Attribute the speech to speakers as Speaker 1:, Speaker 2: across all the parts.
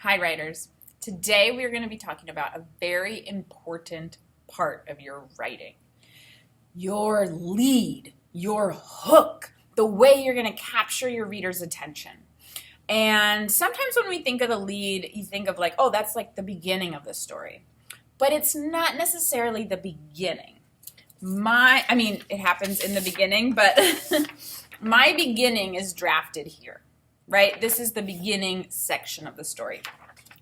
Speaker 1: Hi, writers. Today we are going to be talking about a very important part of your writing. Your lead, your hook, the way you're going to capture your reader's attention. And sometimes when we think of the lead, you think of like, oh, that's like the beginning of the story. But it's not necessarily the beginning. It happens in the beginning, but my beginning is drafted here, right? This is the beginning section of the story.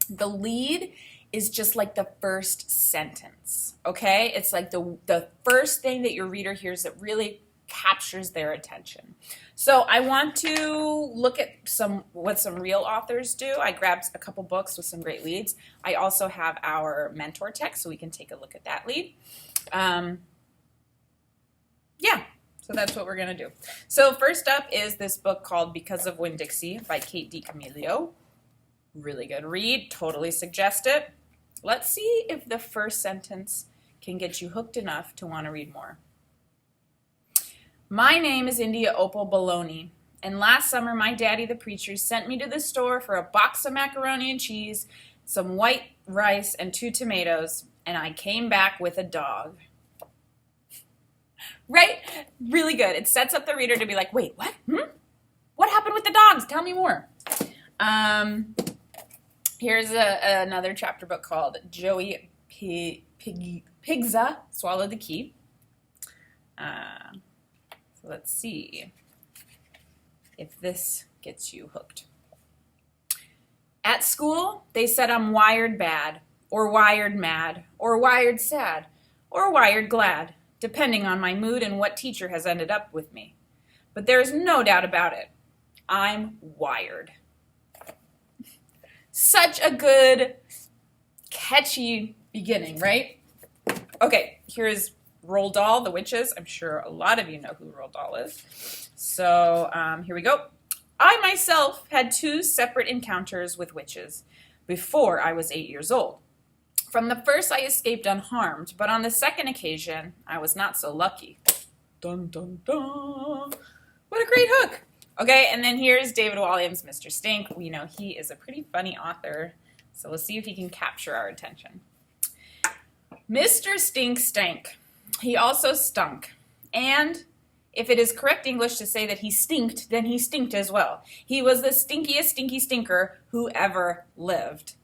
Speaker 1: The lead is just like the first sentence, okay? It's like the first thing that your reader hears that really captures their attention. So I want to look at what some real authors do. I grabbed a couple books with some great leads. I also have our mentor text, so we can take a look at that lead. So that's what we're going to do. So first up is this book called Because of Winn-Dixie by Kate DiCamillo. Really good read. Totally suggest it. Let's see if the first sentence can get you hooked enough to want to read more. My name is India Opal Baloney, and last summer my daddy, the preacher, sent me to the store for a box of macaroni and cheese, some white rice, and 2 tomatoes, and I came back with a dog. Right? Really good. It sets up the reader to be like, wait, what? What happened with the dogs? Tell me more. Here's another chapter book called Joey Pigza Swallowed the Key. So let's see if this gets you hooked. At school, they said I'm wired bad, or wired mad, or wired sad, or wired glad, depending on my mood and what teacher has ended up with me. But there is no doubt about it. I'm wired. Such a good, catchy beginning, right? Okay, here's Roald Dahl, The Witches. I'm sure a lot of you know who Roald Dahl is. So here we go. I myself had 2 separate encounters with witches before I was 8 years old. From the first, I escaped unharmed, but on the second occasion, I was not so lucky. Dun, dun, dun. What a great hook. Okay, and then here's David Walliams' Mr. Stink. We know he is a pretty funny author, so we'll see if he can capture our attention. Mr. Stink stank. He also stunk. And if it is correct English to say that he stinked, then he stinked as well. He was the stinkiest stinky stinker who ever lived.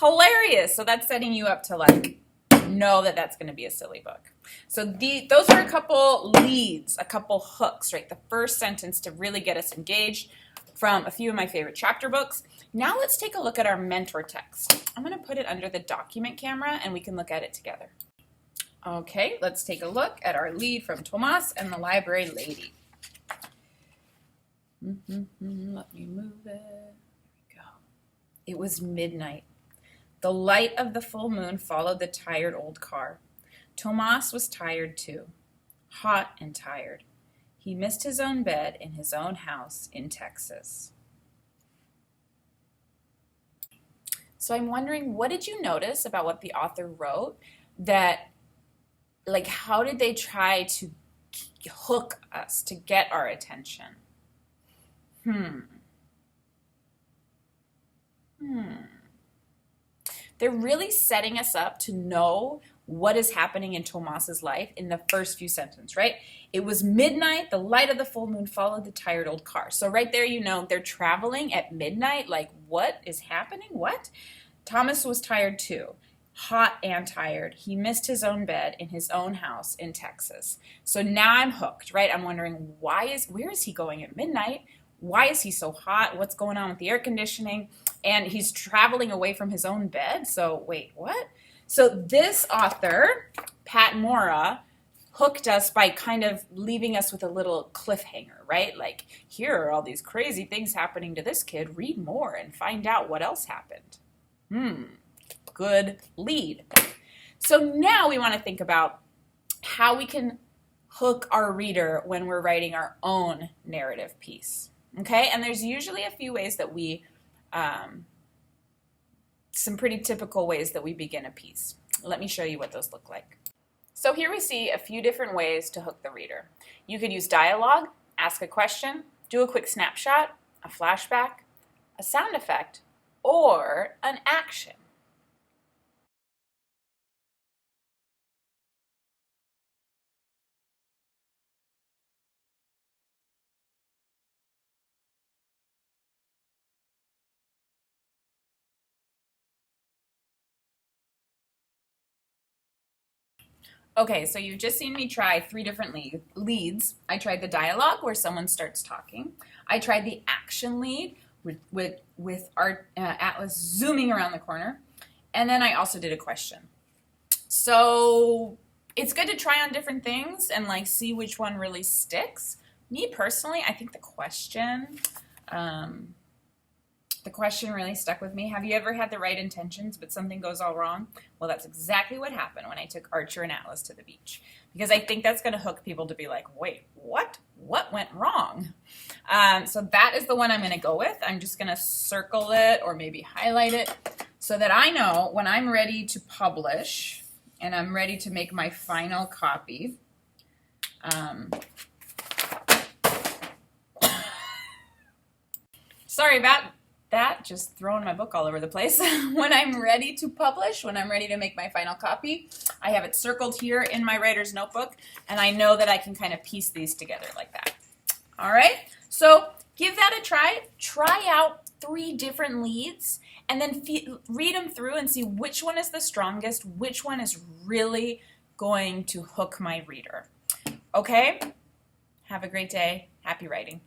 Speaker 1: Hilarious. So that's setting you up to know that that's going to be a silly book. So those are a couple leads, a couple hooks, right? The first sentence to really get us engaged from a few of my favorite chapter books. Now let's take a look at our mentor text. I'm going to put it under the document camera and we can look at it together. Okay, let's take a look at our lead from Tomas and the Library Lady. Let me move it. There we go. It was midnight. The light of the full moon followed the tired old car. Tomas was tired too, hot and tired. He missed his own bed in his own house in Texas. So I'm wondering, what did you notice about what the author wrote that, how did they try to hook us, to get our attention? They're really setting us up to know what is happening in Tomas's life in the first few sentences, right? It was midnight, the light of the full moon followed the tired old car. So right there, they're traveling at midnight. What is happening? What? Thomas was tired too, hot and tired. He missed his own bed in his own house in Texas. So now I'm hooked, right? I'm wondering, where is he going at midnight? Why is he so hot? What's going on with the air conditioning? And he's traveling away from his own bed. So wait, what? So this author, Pat Mora, hooked us by kind of leaving us with a little cliffhanger, right? Here are all these crazy things happening to this kid. Read more and find out what else happened. Good lead. So now we want to think about how we can hook our reader when we're writing our own narrative piece. Okay, and there's usually a few ways that we, some pretty typical ways that we begin a piece. Let me show you what those look like. So here we see a few different ways to hook the reader. You could use dialogue, ask a question, do a quick snapshot, a flashback, a sound effect, or an action? Okay, so you've just seen me try three different leads. I tried the dialogue where someone starts talking. I tried the action lead with our Atlas zooming around the corner. And then I also did a question. So it's good to try on different things and like see which one really sticks. Me personally, I think the question really stuck with me. Have you ever had the right intentions, but something goes all wrong? Well, that's exactly what happened when I took Archer and Atlas to the beach. Because I think that's going to hook people to be like, wait, what? What went wrong? So that is the one I'm going to go with. I'm just going to circle it or maybe highlight it so that I know when I'm ready to publish and I'm ready to make my final copy. Sorry about that, just throwing my book all over the place. When I'm ready to publish, when I'm ready to make my final copy, I have it circled here in my writer's notebook, and I know that I can kind of piece these together like that. All right, so give that a try. Try out 3 different leads, and then read them through and see which one is the strongest, which one is really going to hook my reader. Okay? Have a great day. Happy writing.